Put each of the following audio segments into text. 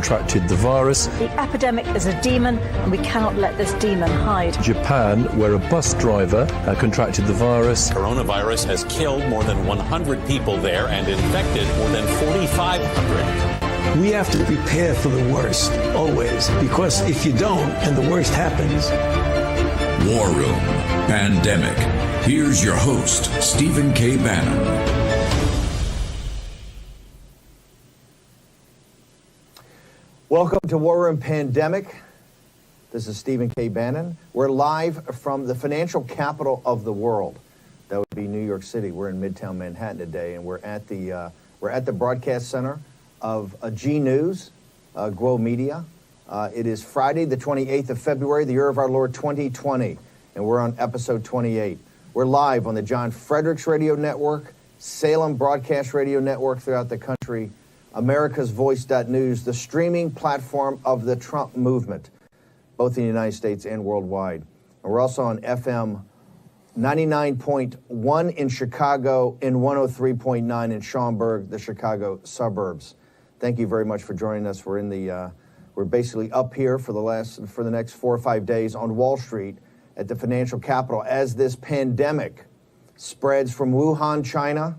contracted the virus. The epidemic is a demon, and we cannot let this demon hide. Japan, where a bus driver contracted the virus. Coronavirus has killed more than 100 people there and infected more than 4,500. We have to prepare for the worst, always, because if you don't and the worst happens. War Room Pandemic. Here's your host, Stephen K. Bannon. Welcome to War Room Pandemic. This is Stephen K. Bannon. We're live from the financial capital of the world. That would be New York City. We're in Midtown Manhattan today, and we're at the broadcast center of G News, Guo Media. It is Friday, the 28th of February, the year of our Lord 2020, and we're on episode 28. We're live on the John Fredericks Radio Network, Salem Broadcast Radio Network throughout the country, America's Voice.news, the streaming platform of the Trump movement, both in the United States and worldwide. And we're also on FM 99.1 in Chicago and 103.9 in Schaumburg, the Chicago suburbs. Thank you very much for joining us. We're basically up here for the next 4 or 5 days on Wall Street at the financial capital as this pandemic spreads from Wuhan, China,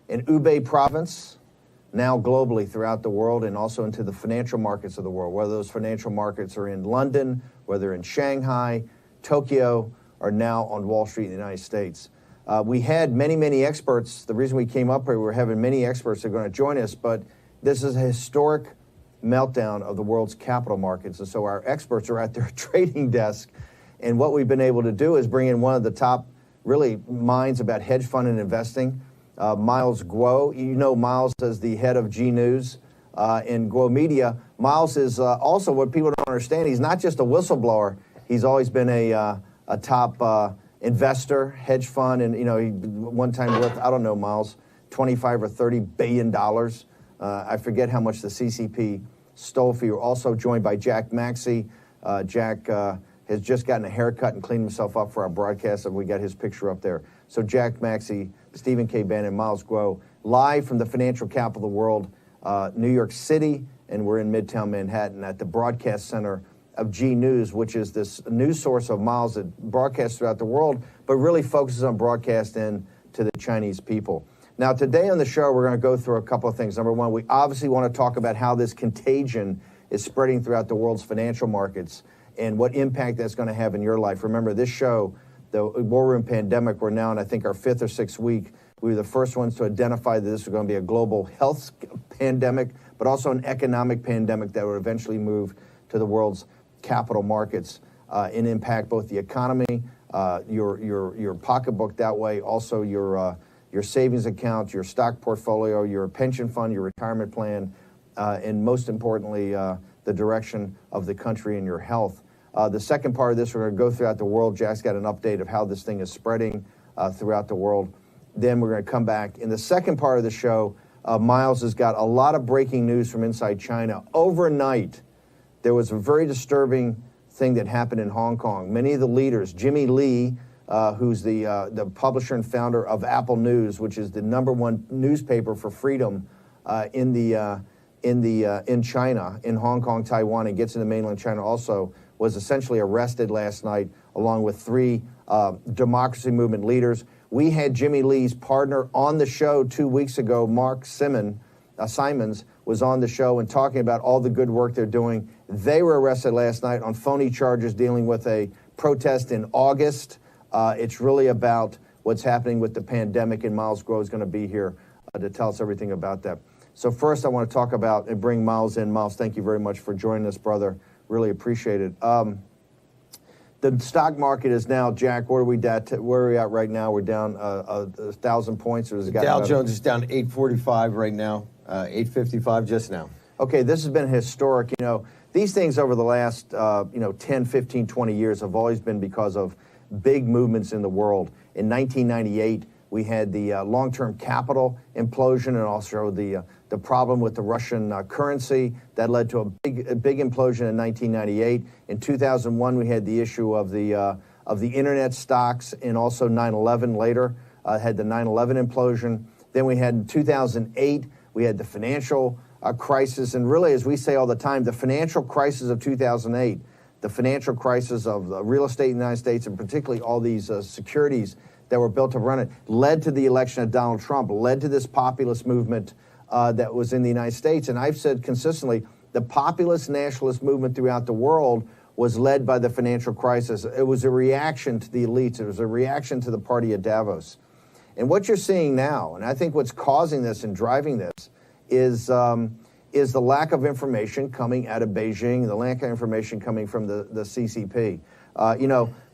and Hubei province, now globally throughout the world and also into the financial markets of the world, whether those financial markets are in London, whether in Shanghai, Tokyo, or now on Wall Street in the United States. We had many experts. The reason we came up here, we're having many experts that are going to join us, but this is a historic meltdown of the world's capital markets. And so our experts are at their trading desk. And what we've been able to do is bring in one of the top really minds about hedge fund and investing, Miles Guo. You know Miles as the head of G News in Guo Media. Miles is also, what people don't understand, he's not just a whistleblower. He's always been a top investor, hedge fund, and he one time worth, I don't know, Miles, 25 or 30 billion dollars. I forget how much the CCP stole for you. Also joined by Jack Maxey. Jack has just gotten a haircut and cleaned himself up for our broadcast, and we got his picture up there. So Jack Maxey, Stephen K. Bannon, Miles Guo, live from the financial capital of the world, New York City, and we're in Midtown Manhattan at the broadcast center of G News, which is this news source of Miles that broadcasts throughout the world, but really focuses on broadcasting to the Chinese people. Now, today on the show, we're going to go through a couple of things. Number one, we obviously want to talk about how this contagion is spreading throughout the world's financial markets and what impact that's going to have in your life. Remember, this show, the War Room Pandemic, we're now in, I think, our 5th or 6th week. We were the first ones to identify that this was going to be a global health pandemic, but also an economic pandemic that would eventually move to the world's capital markets and impact both the economy, your pocketbook that way, also your savings account, your stock portfolio, your pension fund, your retirement plan, and most importantly, the direction of the country and your health. The second part of this, we're going to go throughout the world. Jack's got an update of how this thing is spreading throughout the world. Then we're going to come back. In the second part of the show, Miles has got a lot of breaking news from inside China. Overnight, there was a very disturbing thing that happened in Hong Kong. Many of the leaders, Jimmy Lee, who's the publisher and founder of Apple News, which is the #1 newspaper for freedom in China, in Hong Kong, Taiwan, and gets into mainland China also, was essentially arrested last night, along with 3 democracy movement leaders. We had Jimmy Lee's partner on the show 2 weeks ago. Mark Simons was on the show and talking about all the good work they're doing. They were arrested last night on phony charges dealing with a protest in August. It's really about what's happening with the pandemic, and Miles Guo is going to be here to tell us everything about that. So first, I want to talk about and bring Miles in. Miles, thank you very much for joining us, brother. Really appreciate it. The stock market is now, Jack, where are we at right now? We're down 1,000 points. Or Dow Jones is down 845 right now, 855 just now. Okay, this has been historic. These things over the last 10, 15, 20 years have always been because of big movements in the world. In 1998, we had the long-term capital implosion and also the problem with the Russian currency that led to a big implosion in 1998. In 2001, we had the issue of the internet stocks, and also 9/11 later had the 9/11 implosion. Then we had in 2008, we had the financial crisis, and really, as we say all the time, the financial crisis of 2008, the financial crisis of the real estate in the United States, and particularly all these securities that were built to run it, led to the election of Donald Trump, led to this populist movement that was in the United States. And I've said consistently, the populist nationalist movement throughout the world was led by the financial crisis. It was a reaction to the elites. It was a reaction to the party of Davos. And what you're seeing now, and I think what's causing this and driving this, is the lack of information coming out of Beijing, the lack of information coming from the CCP.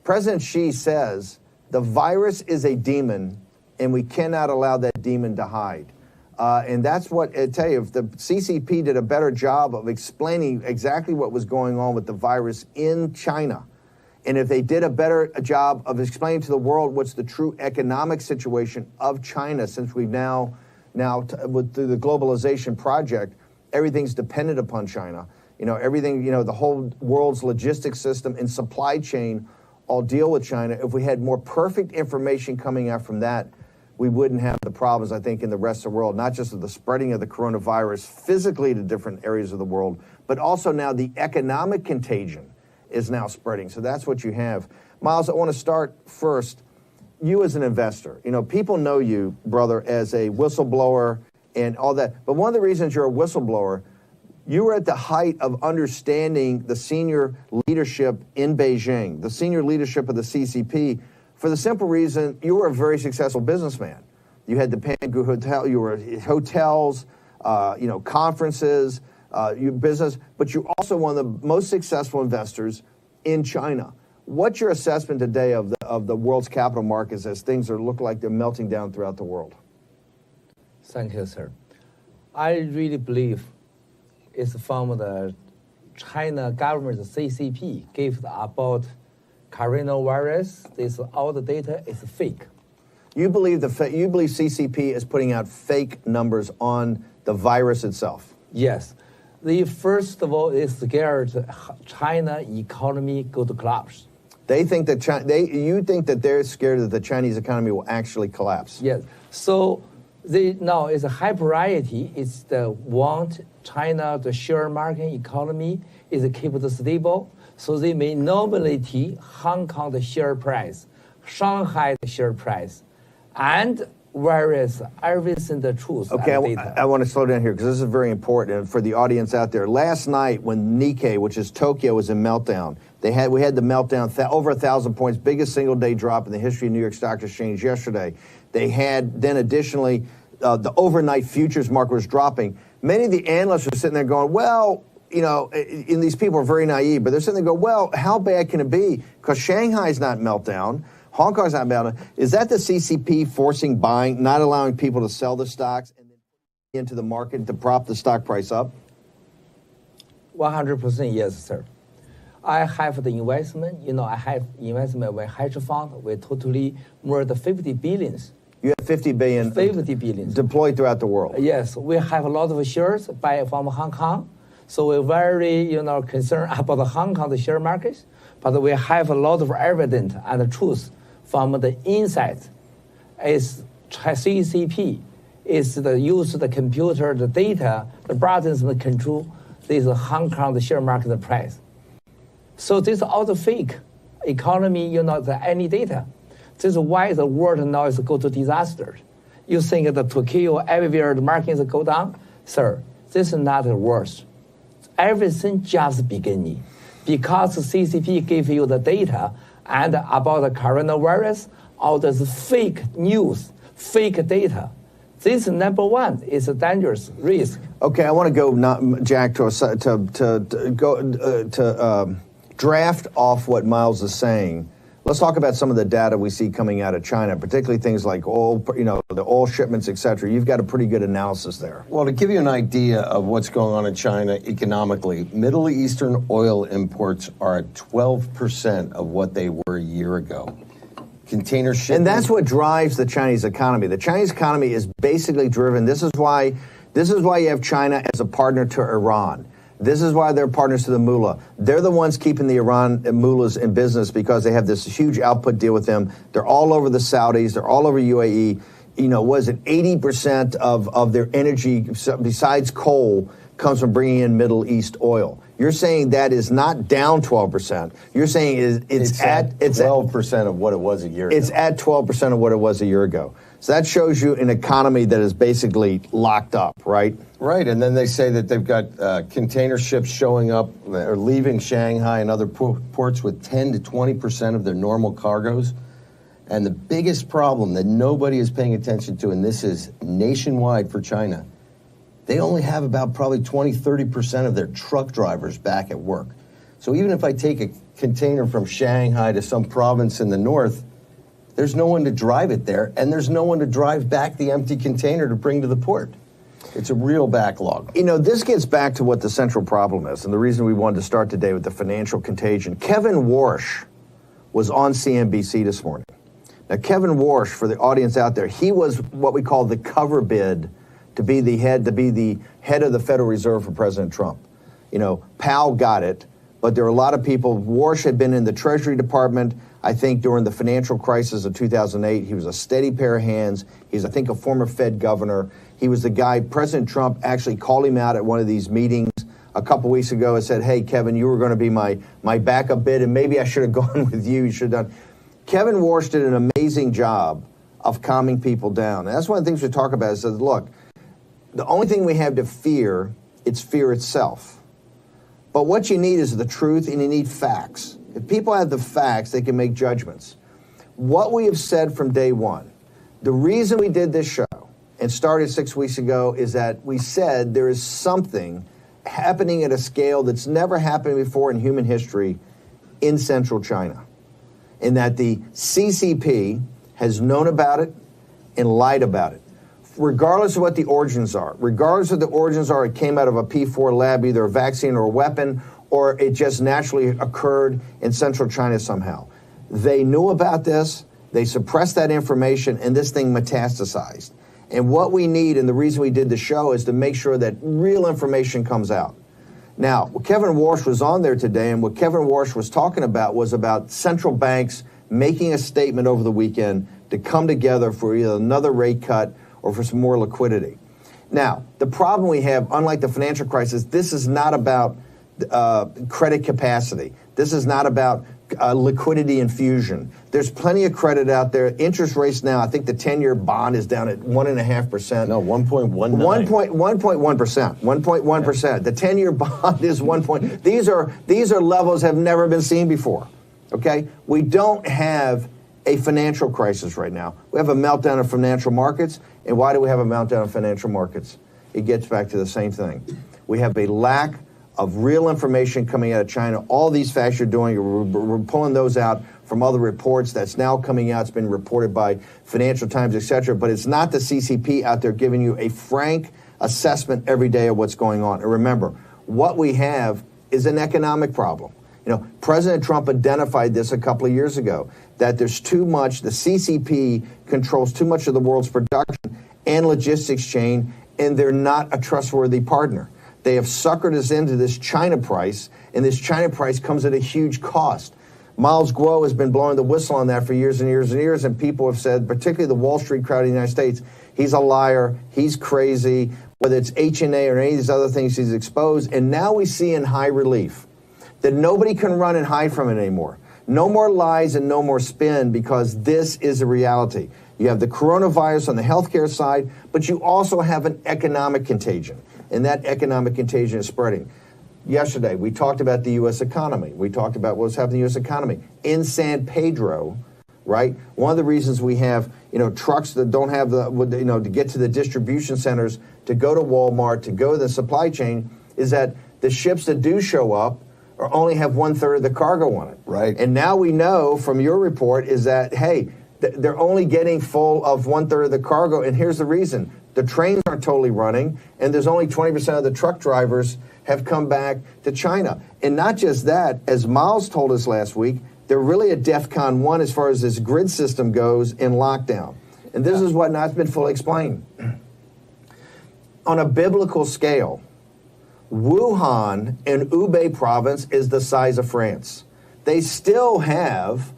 President Xi says the virus is a demon, and we cannot allow that demon to hide. And that's what I tell you, if the CCP did a better job of explaining exactly what was going on with the virus in China, and if they did a better job of explaining to the world what's the true economic situation of China, since we've now through the globalization project, everything's dependent upon China. Everything, the whole world's logistics system and supply chain all deal with China. If we had more perfect information coming out from that, we wouldn't have the problems, I think, in the rest of the world, not just of the spreading of the coronavirus physically to different areas of the world, but also now the economic contagion is now spreading. So that's what you have. Miles, I want to start first. You as an investor, people know you, brother, as a whistleblower and all that. But one of the reasons you're a whistleblower, you were at the height of understanding the senior leadership in Beijing, the senior leadership of the CCP, for the simple reason you were a very successful businessman. You had the Pangu Hotel, you were at hotels, conferences, your business, but you're also one of the most successful investors in China. What's your assessment today of the world's capital markets as things look like they're melting down throughout the world? Thank you, sir. I really believe it's from the China government, the CCP, gave about coronavirus. All the data is fake. You believe CCP is putting out fake numbers on the virus itself? Yes. First of all, is scared China economy go to collapse. They think that you think that they're scared that the Chinese economy will actually collapse. Yes. So now it's a high priority. It's the want China, the share market economy is keep it stable. So they may nominate Hong Kong the share price, Shanghai the share price, and whereas everything the truth. Okay, I want to slow down here because this is very important for the audience out there. Last night when Nikkei, which is Tokyo, was in meltdown, we had the meltdown, over 1,000 points, biggest single day drop in the history of New York Stock Exchange yesterday. They had then additionally the overnight futures market was dropping. Many of the analysts are sitting there going, well, and these people are very naive, but they're sitting there going, well, how bad can it be? Because Shanghai's not meltdown. Hong Kong's not meltdown. Is that the CCP forcing buying, not allowing people to sell the stocks and then into the market to prop the stock price up? 100% yes, sir. I have the investment. I have investment with hedge fund with totally more than 50 billions. You have 50 billion. 50 billion deployed throughout the world. Yes, we have a lot of shares buy from Hong Kong. So we're very, concerned about the Hong Kong the share markets, but we have a lot of evidence and truth from the inside. Is CCP is the use of the computer, the data, the buttons that control this Hong Kong the share market price. So this is all the fake economy, any data. This is why the world now is go to disaster. You think that Tokyo, everywhere the markets go down? Sir, this is not the worst. Everything just beginning. Because CCP gave you the data and about the coronavirus, all this fake news, fake data. This number one is a dangerous risk. Okay, I want to go, Jack, to draft off what Miles is saying. Let's talk about some of the data we see coming out of China, particularly things like oil, the oil shipments, et cetera. You've got a pretty good analysis there. Well, to give you an idea of what's going on in China economically, Middle Eastern oil imports are at 12% of what they were a year ago. Container shipments. And that's what drives the Chinese economy. The Chinese economy is basically driven. This is why you have China as a partner to Iran. This is why they're partners to the mullah. They're the ones keeping the Iran mullahs in business because they have this huge output deal with them. They're all over the Saudis. They're all over UAE. Was it 80% of their energy, besides coal, comes from bringing in Middle East oil. You're saying that is not down 12%. You're saying it's at 12% of what it was a year ago. It's at 12% of what it was a year ago. So that shows you an economy that is basically locked up, right? Right, and then they say that they've got container ships showing up or leaving Shanghai and other ports with 10 to 20% of their normal cargoes. And the biggest problem that nobody is paying attention to, and this is nationwide for China, they only have about probably 20, 30% of their truck drivers back at work. So even if I take a container from Shanghai to some province in the north, there's no one to drive it there, and there's no one to drive back the empty container to bring to the port. It's a real backlog. You know, this gets back to what the central problem is, and the reason we wanted to start today with the financial contagion. Kevin Warsh was on CNBC this morning. Now, Kevin Warsh, for the audience out there, he was what we call the cover bid to be the head of the Federal Reserve for President Trump. You know, Powell got it, but there are a lot of people. Warsh had been in the Treasury Department, I think, during the financial crisis of 2008. He was a steady pair of hands. He's, I think, a former Fed governor. He was the guy, President Trump actually called him out at one of these meetings a couple weeks ago and said, hey, Kevin, you were going to be my backup bid, and maybe I should have gone with you. You should have done. Kevin Warsh did an amazing job of calming people down. And that's one of the things we talk about is that, look, the only thing we have to fear, it's fear itself. But what you need is the truth, and you need facts. If people have the facts, they can make judgments. What we have said from day one, the reason we did this show and started 6 weeks ago is that we said there is something happening at a scale that's never happened before in human history in central China. And that the CCP has known about it and lied about it. Regardless of what the origins are, it came out of a P4 lab, either a vaccine or a weapon, or it just naturally occurred in central China somehow. They knew about this, they suppressed that information, and this thing metastasized. And what we need, and the reason we did the show, is to make sure that real information comes out. Now, Kevin Warsh was on there today, and what Kevin Warsh was talking about was about central banks making a statement over the weekend to come together for either another rate cut or for some more liquidity. Now, the problem we have, unlike the financial crisis, this is not about credit capacity. This is not about liquidity infusion. There's plenty of credit out there. Interest rates now, I think the 10-year bond is down at 1.5%. No, 1.19. 1.1%. 1.1%. The 10-year bond is 1. These are levels have never been seen before. Okay? We don't have a financial crisis right now. We have a meltdown of financial markets. And why do we have a meltdown of financial markets? It gets back to the same thing. We have a lack of real information coming out of China. All these facts you're doing, we're pulling those out from other reports that's now coming out. It's been reported by Financial Times, etc. But it's not the CCP out there giving you a frank assessment every day of what's going on. And remember, what we have is an economic problem. You know, President Trump identified this a couple of years ago, that there's too much, the CCP controls too much of the world's production and logistics chain, and they're not a trustworthy partner. They have suckered us into this China price, and this China price comes at a huge cost. Miles Guo has been blowing the whistle on that for years and years and years, and people have said, particularly the Wall Street crowd in the United States, he's a liar, he's crazy, whether it's H&A or any of these other things he's exposed. And now we see in high relief that nobody can run and hide from it anymore. No more lies and no more spin, because this is a reality. You have the coronavirus on the healthcare side, but you also have an economic contagion, and that economic contagion is spreading. Yesterday, we talked about the U.S. economy. We talked about what's happening in the U.S. economy. In San Pedro, right, one of the reasons we have, trucks that don't have to get to the distribution centers, to go to Walmart, to go to the supply chain, is that the ships that do show up or only have 1/3 of the cargo on it. Right. And now we know from your report is that, hey, they're only getting full of 1/3 of the cargo. And here's the reason. The trains aren't totally running, and there's only 20% of the truck drivers have come back to China. And not just that, as Miles told us last week, they're really at DEFCON 1 as far as this grid system goes in lockdown. And this is what not been fully explained. On a biblical scale, Wuhan in Hubei province is the size of France. They still have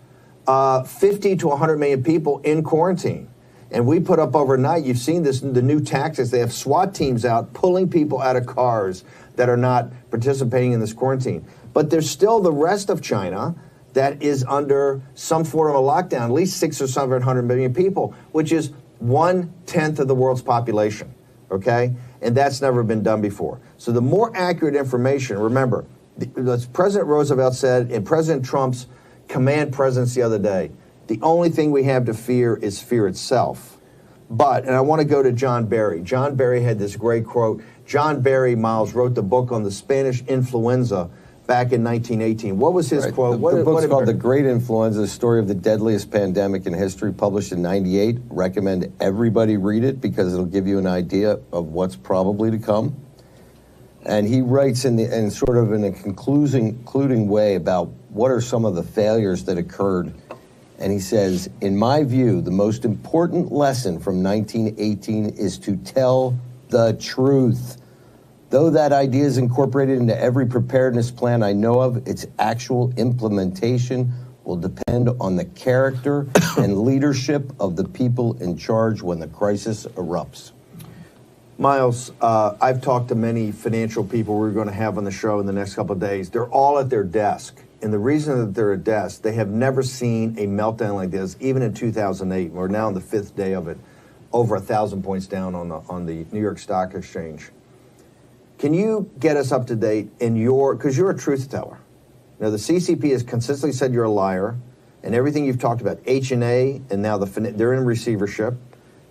50 to 100 million people in quarantine. And we put up overnight, you've seen this, the new tactics. They have SWAT teams out pulling people out of cars that are not participating in this quarantine. But there's still the rest of China that is under some form of a lockdown, at least 600 or 700 million people, which is 1/10 of the world's population, okay? And that's never been done before. So the more accurate information, remember, as President Roosevelt said in President Trump's command presence the other day, the only thing we have to fear is fear itself. But, and I want to go to John Barry. John Barry had this great quote. John Barry, Miles, wrote the book on the Spanish influenza back in 1918. What was his quote? The book's called The Great Influenza, the story of the deadliest pandemic in history, published in 98. Recommend everybody read it because it'll give you an idea of what's probably to come. And he writes in sort of in a concluding way about what are some of the failures that occurred. And he says, in my view, the most important lesson from 1918 is to tell the truth. Though that idea is incorporated into every preparedness plan I know of, its actual implementation will depend on the character and leadership of the people in charge when the crisis erupts. Miles, I've talked to many financial people we're going to have on the show in the next couple of days. They're all at their desk. And the reason that they're at desk, they have never seen a meltdown like this, even in 2008. We're now on the 5th day of it, over 1,000 points down on the New York Stock Exchange. Can you get us up to date in because you're a truth teller. Now, the CCP has consistently said you're a liar, and everything you've talked about, H&A, and now they're in receivership.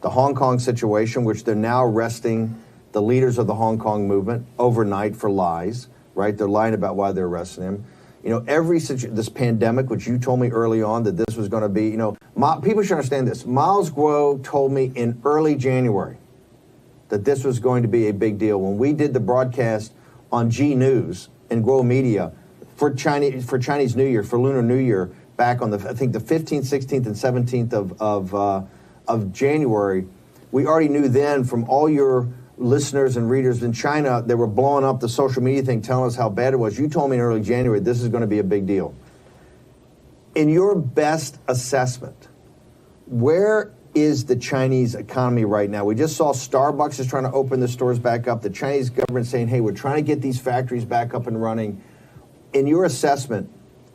The Hong Kong situation, which they're now arresting the leaders of the Hong Kong movement overnight for lies, right? They're lying about why they're arresting him. You know, this pandemic, which you told me early on that this was going to be, people should understand this. Miles Guo told me in early January that this was going to be a big deal. When we did the broadcast on G News and Guo Media for Chinese New Year, for Lunar New Year, back on the 15th, 16th, and 17th of January, we already knew then from all your listeners and readers in China, they were blowing up the social media thing, telling us how bad it was. You told me in early January this is going to be a big deal. In your best assessment, where is the Chinese economy right now? We just saw Starbucks is trying to open the stores back up. The Chinese government saying, hey, we're trying to get these factories back up and running. In your assessment,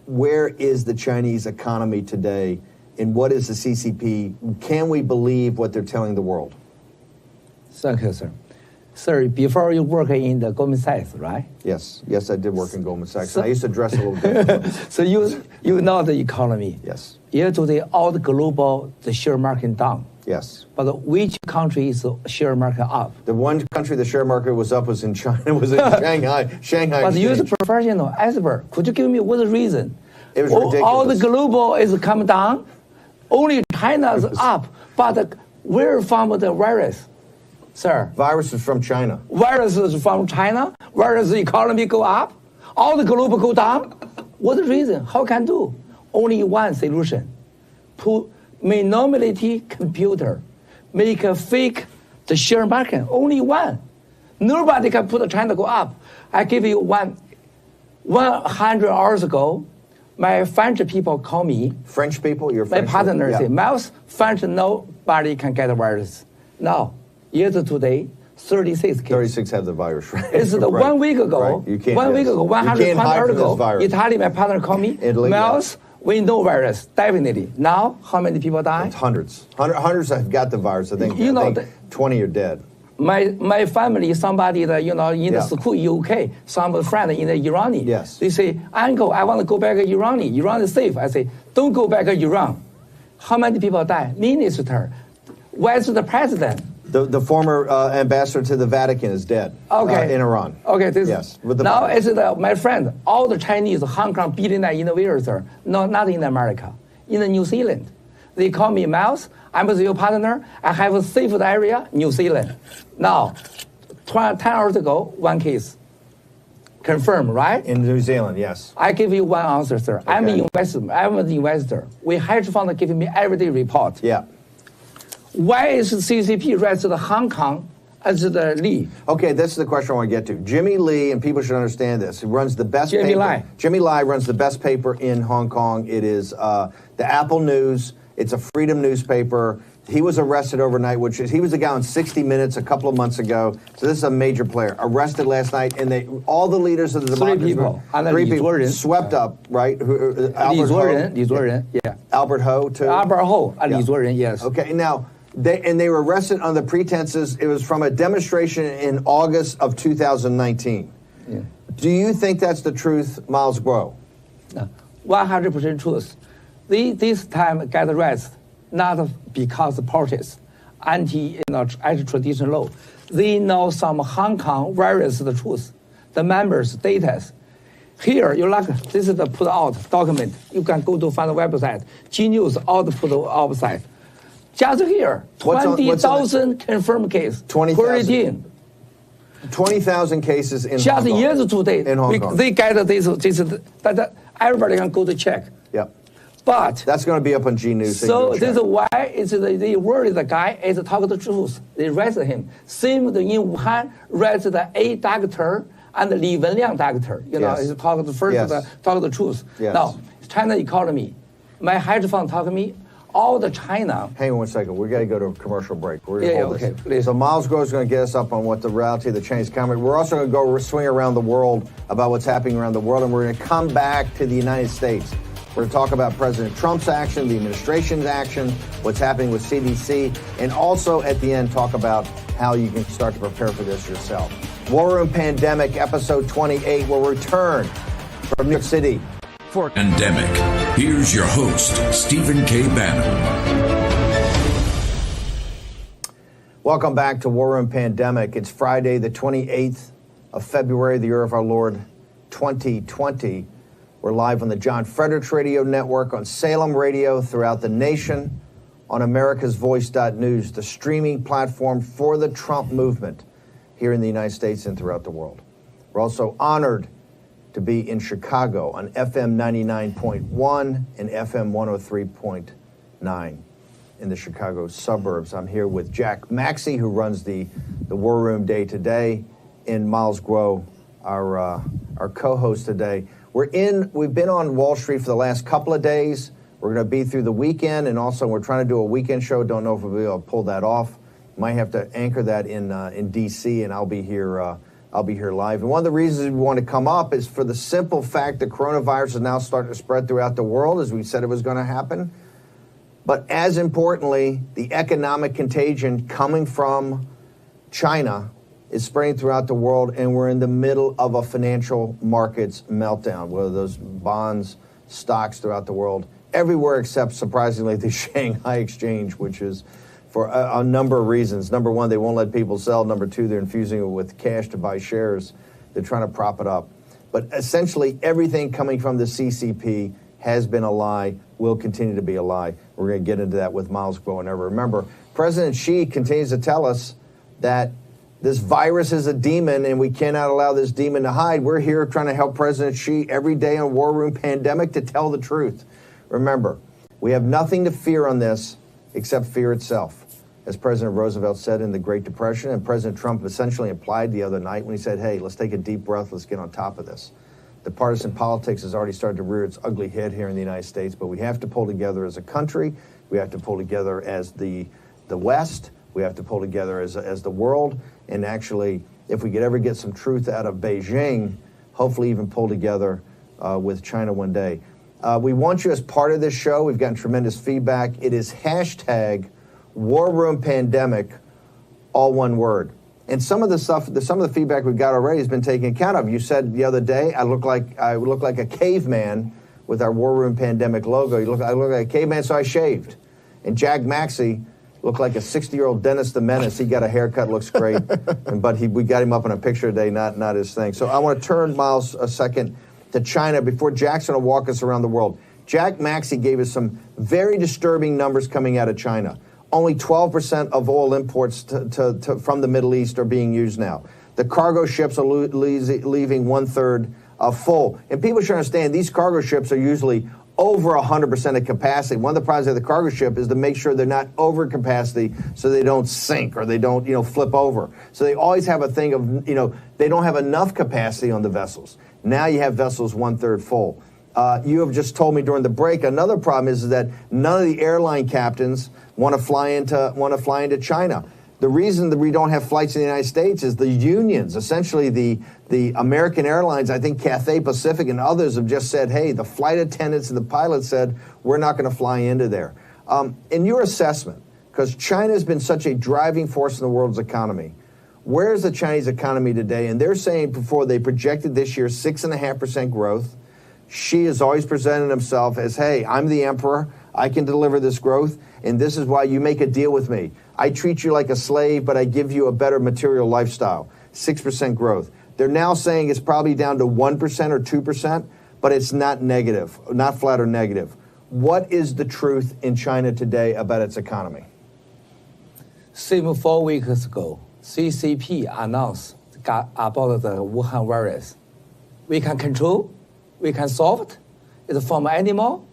where is the Chinese economy today, and what is the CCP? Can we believe what they're telling the world? Thank you, sir. Sir, before you work in the Goldman Sachs, right? Yes, I did work in Goldman Sachs. I used to dress a little different. So you know the economy. Yes. Year today, all the global, the share market down. Yes. But which country is the share market up? The one country the share market was up was in China, was in Shanghai. But you as a professional expert, could you give me what reason? It was ridiculous. All the global is coming down, only China is up, but where from the virus? Sir. Virus is from China. Virus is from China. Where does the economy go up? All the global go down. What the reason? How can do? Only one solution. Put minority computer, make a fake the share market. Only one. Nobody can put China go up. I give you 100 hours ago, my French people call me. French people? Your French my partner say, Miles, French, nobody can get the virus. Now, years today, 36 cases. 36 have the virus, right? It's the right. 1 week ago. Right. You can't, 1 week ago, 120 hours ago, Italy, my partner called me. Italy, Miles, we know virus, definitely. Now, how many people die? It's hundreds. Hundreds have got the virus. I think 20 are dead. My family, somebody that, in the school in UK, some friend in the Irani. Yes. They say, uncle, I want to go back to Iran. Iran is safe. I say, don't go back to Iran. How many people die? Minister. Where's the president? The former ambassador to the Vatican is dead. Okay. In Iran. Okay. Yes. Now it's my friend. All the Chinese Hong Kong billionaire innovators are not in America, in New Zealand. They call me Miles. I'm with your partner. I have a safe area, New Zealand. Now, 10 hours ago, one case. Confirmed, right? In New Zealand, yes. I give you one answer, sir. Okay. I'm an investor. We hedge fund giving me everyday report. Yeah. Why is CCP registered Hong Kong as the lead? Okay, this is the question I want to get to. Jimmy Lee, and people should understand this, he runs the best paper. Jimmy Lai runs the best paper in Hong Kong. It is the Apple News. It's a freedom newspaper. He was arrested overnight, which is, he was a guy on 60 Minutes a couple of months ago. So this is a major player. Arrested last night, and all the leaders of the democracy, three people swept up, right? Albert Ho, too. Albert Ho, yes. Okay, now, they were arrested on the pretenses, it was from a demonstration in August of 2019. Yeah. Do you think that's the truth, Miles Guo? 100% truth. This time get arrested not because of politics, anti-tradition law. They know some Hong Kong various the truth, the members' data. Here, this is the put out document. You can go to find the website. G News all the put outside. Just here, 20,000 confirmed case. 20,000 cases in just Hong Kong. Years today, in Hong Kong. They get this, that everybody can go to check. Yep. But that's going to be up on G News. So this is why they worry the guy is talking the truth. They arrest him. Same in Wuhan, arrest the A doctor and the Li Wenliang doctor. He's talking the first, talk the truth. Yes. Now, China economy, my hedge fund talk to me. All the China. Hang on 1 second. We got to go to a commercial break. We're okay, please. So Miles Guo is going to get us up on what the reality of the Chinese economy. We're also going to go swing around the world about what's happening around the world, and we're going to come back to the United States. We're going to talk about President Trump's action, the administration's action, what's happening with CDC, and also at the end talk about how you can start to prepare for this yourself. War Room Pandemic, episode 28, will return from New York City. For Pandemic, here's your host, Stephen K. Bannon. Welcome back to War Room Pandemic. It's Friday, the 28th of February, the year of our Lord, 2020. We're live on the John Fredericks Radio Network, on Salem Radio throughout the nation, on AmericasVoice.news, the streaming platform for the Trump movement here in the United States and throughout the world. We're also honored to be in Chicago on FM 99.1 and FM 103.9 in the Chicago suburbs. I'm here with Jack Maxey, who runs the War Room Day today, and Miles Guo, our co-host today. We've been on Wall Street for the last couple of days. We're going to be through the weekend, and also we're trying to do a weekend show. Don't know if we'll be able to pull that off. Might have to anchor that in D.C., and I'll be here live. And one of the reasons we want to come up is for the simple fact that coronavirus is now starting to spread throughout the world, as we said it was going to happen. But as importantly, the economic contagion coming from China is spreading throughout the world, and we're in the middle of a financial markets meltdown, whether those bonds, stocks throughout the world, everywhere except, surprisingly, the Shanghai Exchange, which is for a number of reasons. Number one, they won't let people sell. Number two, they're infusing it with cash to buy shares. They're trying to prop it up. But essentially, everything coming from the CCP has been a lie, will continue to be a lie. We're going to get into that with Miles Guo and ever. Remember, President Xi continues to tell us that this virus is a demon and we cannot allow this demon to hide. We're here trying to help President Xi every day on War Room Pandemic to tell the truth. Remember, we have nothing to fear on this except fear itself. As President Roosevelt said in the Great Depression, and President Trump essentially implied the other night when he said, hey, let's take a deep breath, let's get on top of this. The partisan politics has already started to rear its ugly head here in the United States, but we have to pull together as a country, we have to pull together as the West, we have to pull together as the world, and actually, if we could ever get some truth out of Beijing, hopefully even pull together with China one day. We want you as part of this show. We've gotten tremendous feedback. It is hashtag War Room Pandemic, all one word. And some of the feedback we've got already has been taken account of. You said the other day I look like a caveman with our War Room Pandemic logo. I look like a caveman, so I shaved. And Jack Maxey looked like a 60-year-old Dennis the Menace. He got a haircut, looks great, but we got him up in a picture today, not his thing. So I want to turn, Miles, a second to China before Jackson will walk us around the world. Jack Maxey gave us some very disturbing numbers coming out of China. Only 12% of oil imports from the Middle East are being used now. The cargo ships are leaving 1/3 full. And people should understand these cargo ships are usually over 100% of capacity. One of the problems of the cargo ship is to make sure they're not over capacity so they don't sink or they don't, flip over. So they always have a thing of, they don't have enough capacity on the vessels. Now you have vessels 1/3 full. You have just told me during the break another problem is that none of the airline captains want to fly into China. The reason that we don't have flights in the United States is the unions, essentially the American Airlines, I think Cathay Pacific and others have just said, hey, the flight attendants and the pilots said, we're not going to fly into there. In your assessment, because China has been such a driving force in the world's economy, where is the Chinese economy today? And they're saying before they projected this year 6.5% growth. Xi has always presented himself as, hey, I'm the emperor. I can deliver this growth, and this is why you make a deal with me. I treat you like a slave, but I give you a better material lifestyle. 6% growth. They're now saying it's probably down to 1% or 2%, but it's not negative, not flat or negative. What is the truth in China today about its economy? Same 4 weeks ago, CCP announced about the Wuhan virus. We can control, we can solve it. It's from animal,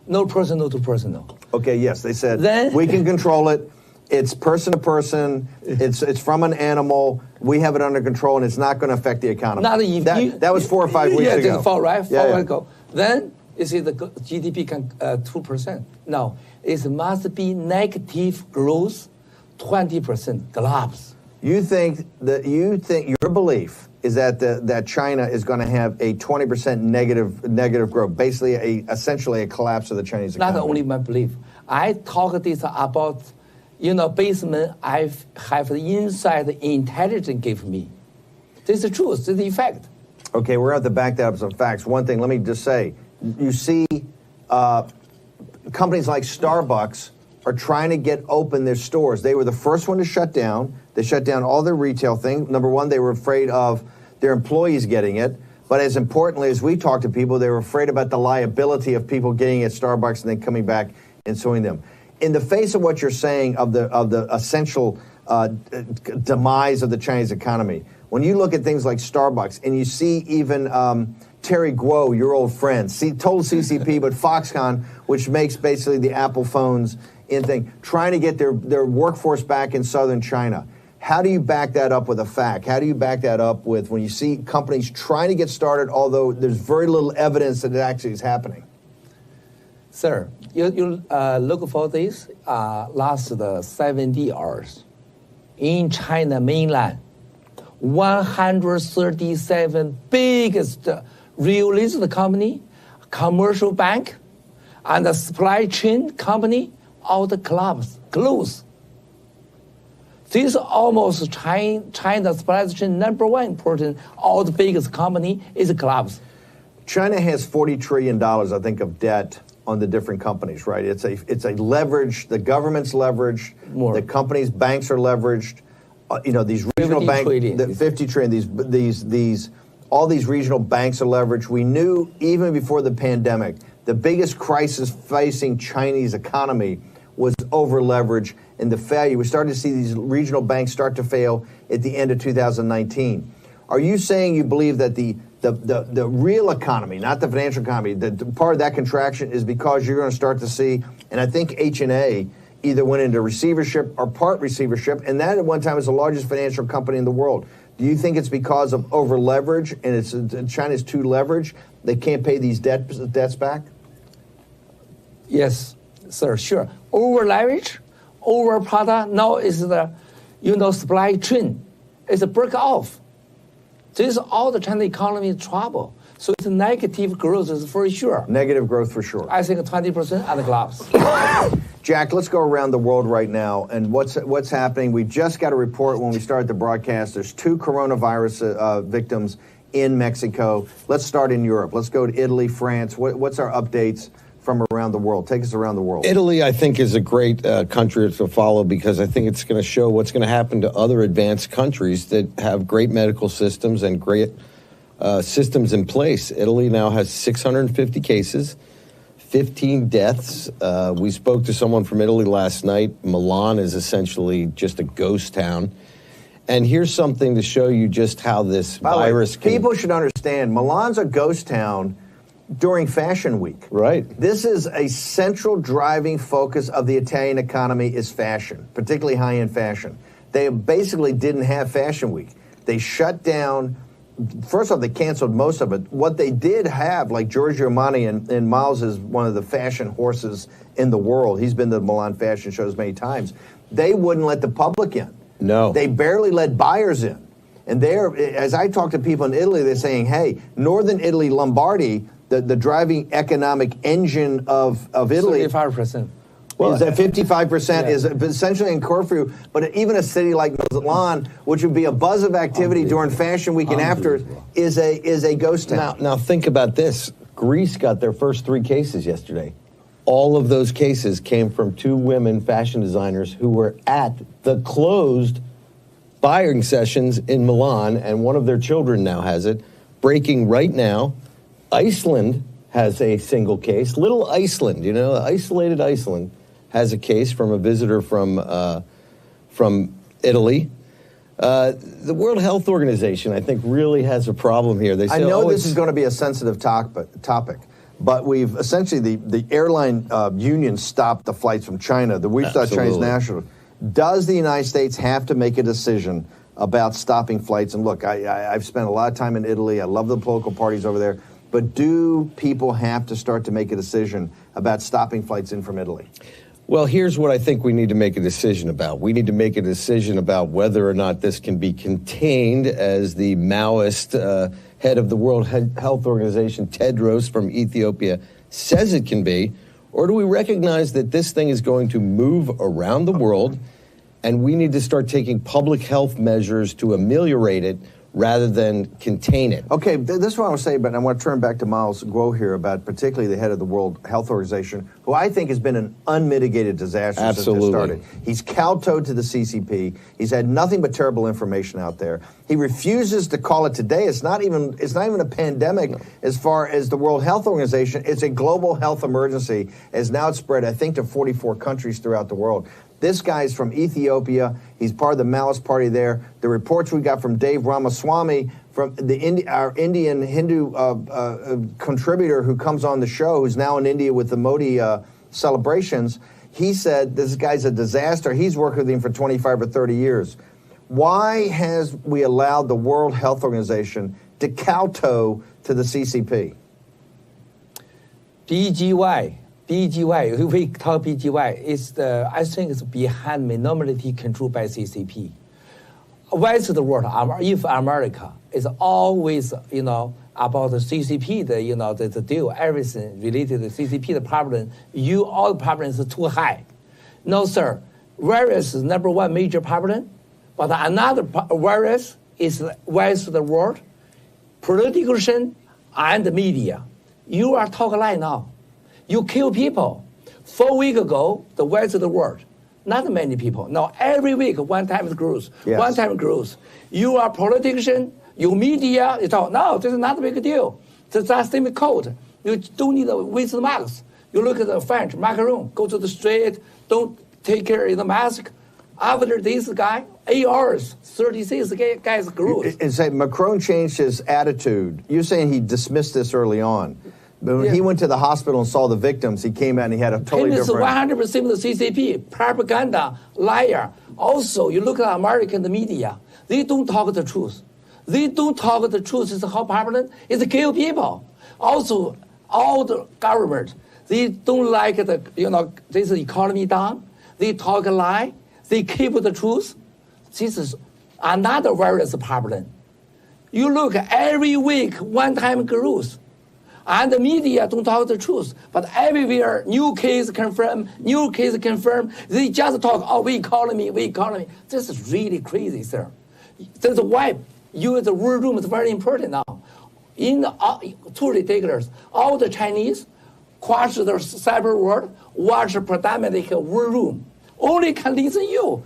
no personal to personal. Okay, yes, they said we can control it. It's person to person. It's from an animal. We have it under control, and it's not going to affect the economy. That was 4 or 5 weeks ago. Yeah, 4 weeks ago. Then you see the GDP can 2%. No, it must be negative growth, 20% collapse. You think your belief is that China is going to have a 20% negative growth, basically essentially a collapse of the Chinese economy. Not only my belief. I talk this about, basement I have the inside intelligence give me. This is the truth, this is the fact. Okay, we're going to have to back that up with some facts. One thing, let me just say, you see companies like Starbucks are trying to get open their stores. They were the first one to shut down. They shut down all their retail things. Number one, they were afraid of their employees getting it. But as importantly, as we talk to people, they were afraid about the liability of people getting at Starbucks and then coming back and suing them. In the face of what you're saying of the essential demise of the Chinese economy, when you look at things like Starbucks and you see even Terry Guo, your old friend, told CCP, but Foxconn, which makes basically the Apple phones in thing, trying to get their workforce back in southern China. How do you back that up with a fact? How do you back that up with when you see companies trying to get started, although there's very little evidence that it actually is happening? Sir, you look for this last 70 hours. In China mainland, 137 biggest real estate company, commercial bank, and the supply chain company, all the clubs close. This is almost China's supply chain number one important. All the biggest company is clubs. China has $40 trillion, I think, of debt on the different companies, right? It's a leverage. The government's leveraged. More. The companies, banks are leveraged. These regional banks, 50 trillion. All these regional banks are leveraged. We knew even before the pandemic, the biggest crisis facing Chinese economy was over leverage and the failure. We started to see these regional banks start to fail at the end of 2019. Are you saying you believe that the real economy, not the financial economy, that part of that contraction is because you're going to start to see, and I think H&A either went into receivership or part receivership, and that at one time was the largest financial company in the world. Do you think it's because of over leverage and China's too leveraged? They can't pay these debts back? Yes, sir, sure. Over leverage, over product, now is the supply chain. It's a break off. This is all the China economy trouble. So it's negative growth is for sure. Negative growth for sure. I think 20% at the collapse. Jack, let's go around the world right now and what's happening. We just got a report when we started the broadcast. There's 2 coronavirus victims in Mexico. Let's start in Europe. Let's go to Italy, France. What's our updates from around the world? Take us around the world. Italy, I think, is a great country to follow because I think it's going to show what's going to happen to other advanced countries that have great medical systems and great systems in place. Italy now has 650 cases, 15 deaths. We spoke to someone from Italy last night. Milan is essentially just a ghost town. And here's something to show you just how this virus can... People should understand, Milan's a ghost town during Fashion Week. Right. This is a central driving focus of the Italian economy is fashion, particularly high-end fashion. They basically didn't have Fashion Week. They shut down first off, they canceled most of it. What they did have, like Giorgio Armani, and Miles is one of the fashion horses in the world. He's been to the Milan fashion shows many times. They wouldn't let the public in. No. They barely let buyers in. And they're, as I talk to people in Italy, they're saying, hey, Northern Italy, Lombardy, the driving economic engine of Italy. 75%. Well, is that 55% is essentially in curfew, but even a city like Milan, which would be a buzz of activity during Fashion Week and after, is a ghost town. Now think about this. Greece got their first 3 cases yesterday. All of those cases came from 2 women fashion designers who were at the closed buying sessions in Milan, and one of their children now has it. Breaking right now, Iceland has a single case. Little Iceland, isolated Iceland, has a case from a visitor from Italy. The World Health Organization, I think, really has a problem here. They say, I know this is going to be a sensitive topic, but we've essentially, the airline union stopped the flights from China. We've stopped Chinese national. Does the United States have to make a decision about stopping flights? And look, I've spent a lot of time in Italy. I love the political parties over there. But do people have to start to make a decision about stopping flights in from Italy? Well, here's what I think we need to make a decision about. We need to make a decision about whether or not this can be contained, as the Maoist head of the World Health Organization, Tedros from Ethiopia, says it can be, or do we recognize that this thing is going to move around the world and we need to start taking public health measures to ameliorate it rather than contain it? Okay, this is what I want to say, but I want to turn back to Miles Guo here about particularly the head of the World Health Organization, who I think has been an unmitigated disaster since it started. He's kowtowed to the CCP. He's had nothing but terrible information out there. He refuses to call it today. It's not even a pandemic as far as the World Health Organization. It's a global health emergency, as now it's spread, I think, to 44 countries throughout the world. This guy's from Ethiopia. He's part of the Maoist party there. The reports we got from Dave Ramaswamy, from our Indian Hindu contributor who comes on the show, who's now in India with the Modi celebrations, he said this guy's a disaster. He's worked with him for 25 or 30 years. Why has we allowed the World Health Organization to kowtow to the CCP? BGY, we call BGY, I think it's behind minority controlled by CCP. West of the world, if America is always, about the CCP, the deal, everything related to the CCP, the problem, all the problems are too high. No, sir. Virus is number one major problem, but another virus is west of the world, politician and the media. You are talking lie now. You kill people. 4 weeks ago, the west of the world, not many people. Now, every week, one time it grows. Yes. One time it grows. You are politician, you media, you talk, no, this is not a big deal. It's the same code. You don't need to wear the mask. You look at the French, Macron, go to the street, don't take care of the mask. After this guy, 8 hours, 36 guys grew. And say Macron changed his attitude. You're saying he dismissed this early on. But when he went to the hospital and saw the victims, he came out and he had a totally different... 100% of the CCP, propaganda, liar. Also, you look at American media, they don't talk the truth. They don't talk the truth. It's how popular is to kill people. Also, all the government, they don't like this economy down. They talk a lie. They keep the truth. This is another virus problem. You look every week, one time grows. And the media don't talk the truth. But everywhere, new case confirmed. They just talk, we economy. This is really crazy, sir. That's why the war room is very important now. Too ridiculous. All the Chinese crush the cyber world, watch predominantly war room. Only can listen you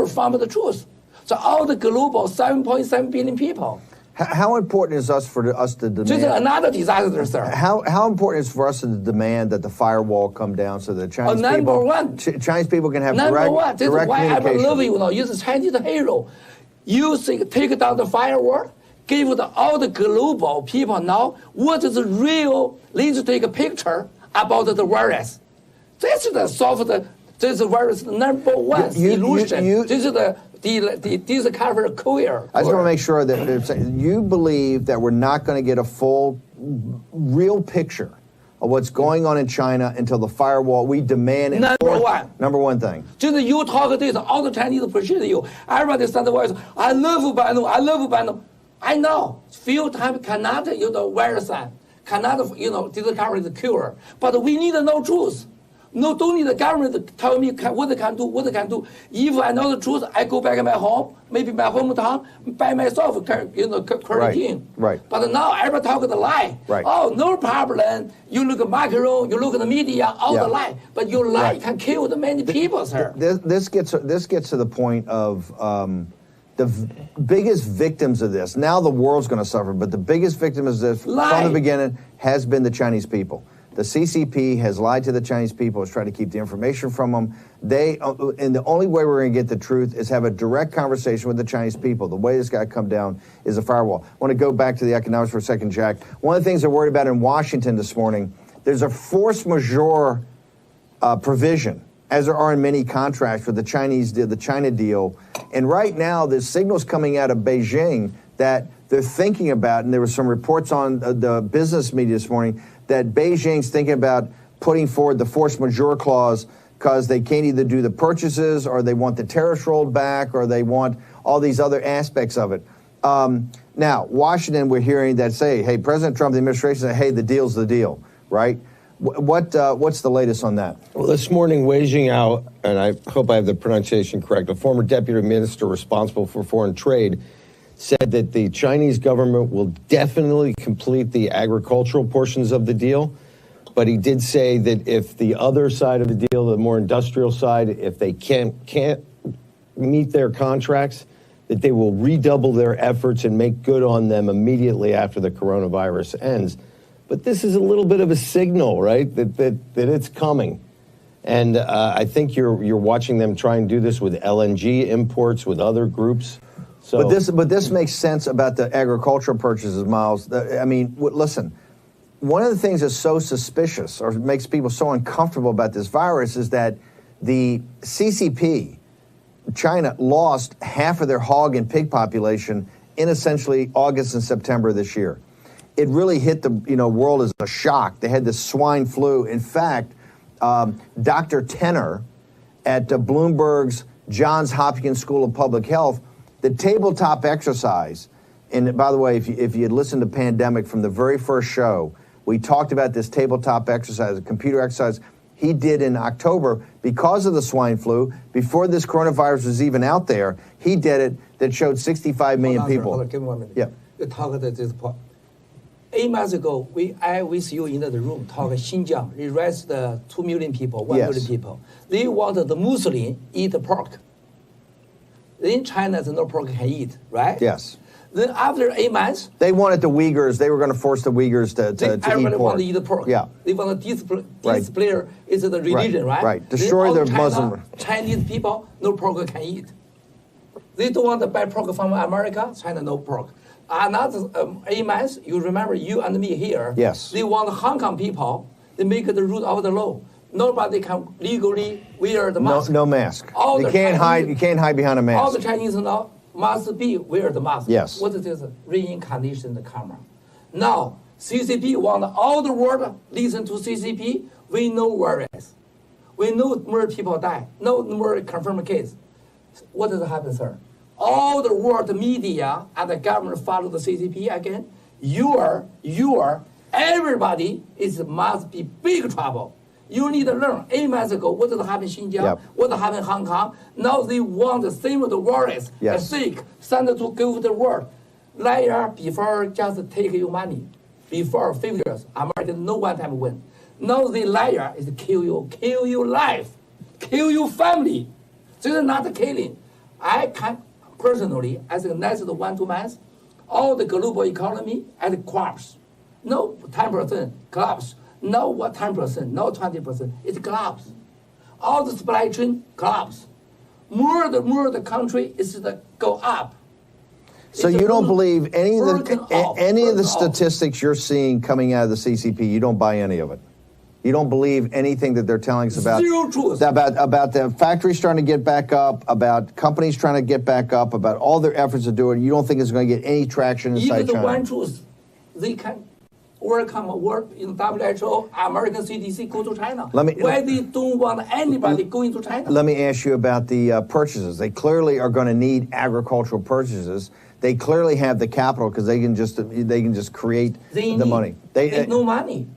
from the truth. So all the global 7.7 billion people. How important is for us to demand... Just another disaster, sir. How important is for us to demand that the firewall come down so that Chinese Chinese people can have direct This is why I communication? love you. You're the Chinese hero. You take down the firewall, give all the global people now what is real. They need to take a picture about the virus. This is the solve This virus number one solution. This is the discover cure. I just want to make sure that you believe that we're not going to get a full, real picture of what's going on in China until the firewall. We demand number one thing. Just you talk this, all the Chinese appreciate you. Everybody send the voice. I love Bannon. I love Bannon. I know. Few times cannot virus cannot discover the cure. But we need to know truth. No, don't need the government to tell me what they can do. If I know the truth, I go back to my home, maybe my hometown, by myself, quarantine. Right. But now everybody talk the lie. Right. Oh, no problem. You look at Macron, you look at the media, all the lie. But your lie can kill the many people, sir. This gets to the point of the biggest victims of this. Now the world's going to suffer, but the biggest victim of this from the beginning has been the Chinese people. The CCP has lied to the Chinese people, has tried to keep the information from them. And the only way we're going to get the truth is have a direct conversation with the Chinese people. The way this got to come down is a firewall. I want to go back to the economics for a second, Jack. One of the things they're worried about in Washington this morning, there's a force majeure provision, as there are in many contracts for the China deal. And right now, there's signals coming out of Beijing that they're thinking about, and there were some reports on the business media this morning, that Beijing's thinking about putting forward the force majeure clause because they can't either do the purchases or they want the tariffs rolled back or they want all these other aspects of it. Now, Washington, we're hearing that say, hey, President Trump, the administration said, hey, the deal's the deal, right? What's the latest on that? Well, this morning, Wei Jingao, and I hope I have the pronunciation correct, a former deputy minister responsible for foreign trade, said that the Chinese government will definitely complete the agricultural portions of the deal. But he did say that if the other side of the deal, the more industrial side, if they can't meet their contracts, that they will redouble their efforts and make good on them immediately after the coronavirus ends. But this is a little bit of a signal, right, that it's coming. And I think you're watching them try and do this with LNG imports, with other groups. So, but this makes sense about the agricultural purchases, Miles. I mean, listen, one of the things that's so suspicious or makes people so uncomfortable about this virus is that the CCP, China, lost half of their hog and pig population in essentially August and September this year. It really hit the world as a shock. They had this swine flu. In fact, Dr. Tenner at Bloomberg's Johns Hopkins School of Public Health, the tabletop exercise, and by the way, if you had listened to Pandemic from the very first show, we talked about this tabletop exercise, a computer exercise he did in October because of the swine flu, before this coronavirus was even out there. He did it that showed 65 million people. Hold on, give me 1 minute. Yeah. You talk about this part. 8 months ago, I with you in the room talk Xinjiang. They arrest 2 million people, 1 million people. They wanted the Muslim eat pork. In China, there's no pork can eat, right? Yes. Then after 8 months, they wanted the Uyghurs. They were going to force the Uyghurs to eat pork. Everybody want to eat the pork. Yeah. They want to display is the religion, right? Right. Destroy the Muslim. Chinese people, no pork can eat. They don't want to buy pork from America. China, no pork. Another 8 months, you remember you and me here. Yes. They want Hong Kong people. They make the rule of the law. Nobody can legally wear the mask. No mask. You can't hide behind a mask. All the Chinese now must be wear the mask. Yes. What is this? Reincarnation the karma. Now, CCP want all the world listen to CCP. We know virus. We know more people die. No more confirmed case. What does happen, sir? All the world media and the government follow the CCP again. Everybody must be big trouble. You need to learn 8 months ago what happened in Xinjiang, what happened in Hong Kong. Now they want the same with the virus, sick, send it to go to the world. Liar before just take your money. Before 50 years, America no one time win. Now the liar is kill your life, kill your family. This is not killing. I can personally, as the next 1 2 months, all the global economy at collapse. No 10% collapse. No, what 10%, no 20%, it's collapse. All the supply chain collapse. More the country is to go up. So you don't believe any of the statistics you're seeing coming out of the CCP? You don't buy any of it? You don't believe anything that they're telling us about Zero truth. about the factories starting to get back up, about companies trying to get back up, about all their efforts to do it. You don't think it's going to get any traction inside Even the China? one truth, they can work in WHO, American CDC go to China. Why they don't want anybody going to China? Let me ask you about the purchases. They clearly are going to need agricultural purchases. They clearly have the capital because they can just create the money. They no money.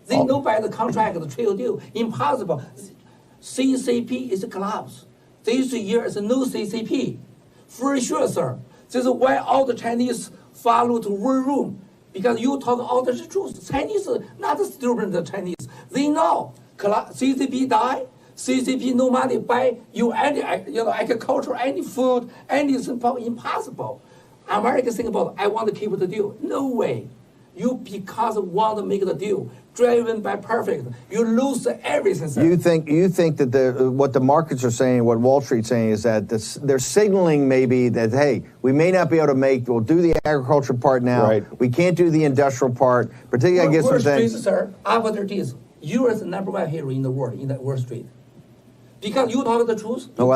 They know by the contract, the trade deal. Impossible. CCP is collapse. This year is no CCP. For sure, sir. This is why all the Chinese follow to war room. Because you talk all the truth. Chinese are not stupid, the Chinese. They know CCP die. CCP no money buy you any agriculture, any food, anything impossible. America think about I want to keep the deal. No way. You because want to make the deal, driven by perfect, you lose everything. Sir. You think that what the markets are saying, what Wall Street's saying, is that they're signaling maybe that hey, we may not be able to we'll do the agriculture part now. Right. We can't do the industrial part, particularly I guess Wall some Street, things. sir, after this, you are the number one hero in the world in that Wall Street. Because you talk the truth. I've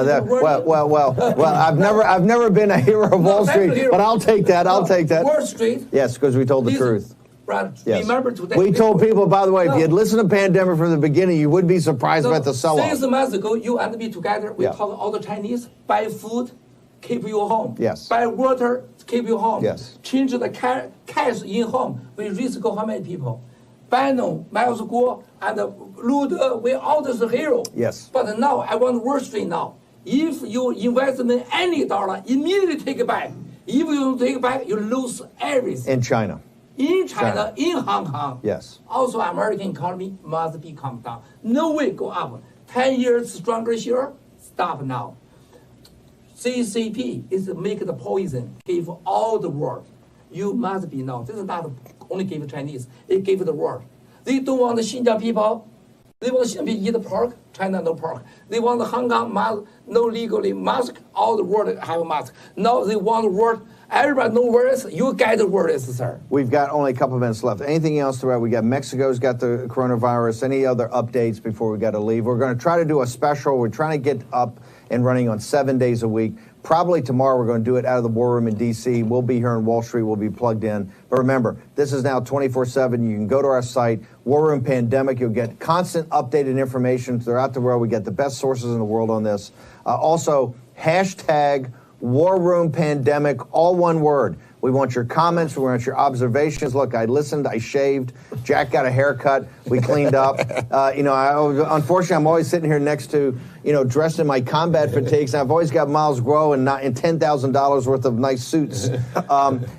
never been a hero of Wall Street, but I'll take that. I'll take that. Wall Street. Yes, because we told the truth. Right. Yes. Remember today. We told people, by the way, if you had listened to Pandemic from the beginning, you wouldn't be surprised about the sell-off. 6 months ago, you and me together, we talk all the Chinese, buy food, keep you home. Yes. Buy water, keep you home. Yes. Change the cash in home. We risk how many people? Bannon, Miles Guo, and Lude, we all this hero. Yes. But now, I want Wall Street now. If you invest in any dollar, immediately take it back. If you don't take it back, you lose everything. In China. In China, in Hong Kong. Yes. Also, American economy must be calmed down. No way go up. 10 years stronger here, stop now. CCP is make the poison, give all the world. You must be now. This is not only give Chinese, it give the world. They don't want the Xinjiang people. They want Xinjiang people eat pork, China no pork. They want the Hong Kong no legally mask, all the world have a mask. Now they want the world. Everybody know where it is. You guide the word is, sir. We've got only a couple of minutes left. Anything else to add? We got Mexico's got the coronavirus. Any other updates before we got to leave? We're going to try to do a special. We're trying to get up and running on 7 days a week. Probably tomorrow we're going to do it out of the war room in D.C. We'll be here in Wall Street. We'll be plugged in. But remember, this is now 24/7. You can go to our site, War Room Pandemic. You'll get constant updated information throughout the world. We get the best sources in the world on this. Also, hashtag War Room Pandemic, all one word. We want your comments. We want your observations. Look, I listened. I shaved. Jack got a haircut. We cleaned up. Unfortunately, I'm always sitting here next to, dressed in my combat fatigues. And I've always got Miles Grow and $10,000 worth of nice suits.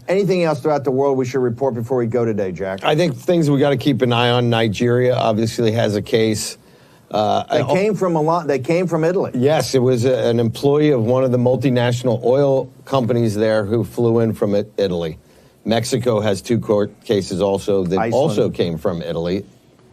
Anything else throughout the world we should report before we go today, Jack? I think things we got to keep an eye on. Nigeria obviously has a case. They came from Italy. Yes, it was an employee of one of the multinational oil companies there who flew in from Italy. Mexico has 2 court cases also that Iceland also came from Italy.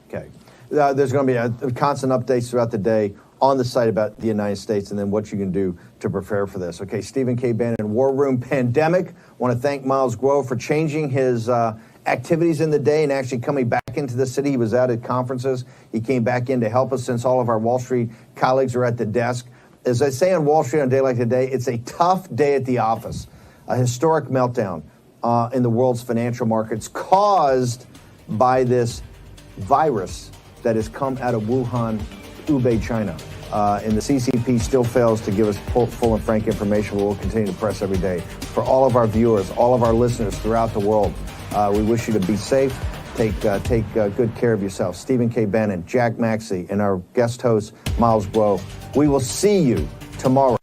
Okay. There's going to be constant updates throughout the day on the site about the United States and then what you can do to prepare for this. Okay, Stephen K. Bannon, War Room Pandemic. Want to thank Miles Grove for changing his activities in the day and actually coming back into the city. He was out at conferences. He came back in to help us since all of our Wall Street colleagues are at the desk. As I say on Wall Street on a day like today, it's a tough day at the office. A historic meltdown in the world's financial markets caused by this virus that has come out of Wuhan, Hubei, China. And the CCP still fails to give us full and frank information. We'll continue to press every day. For all of our viewers, all of our listeners throughout the world, we wish you to be safe. Take good care of yourself. Stephen K. Bannon, Jack Maxey, and our guest host, Miles Grow. We will see you tomorrow.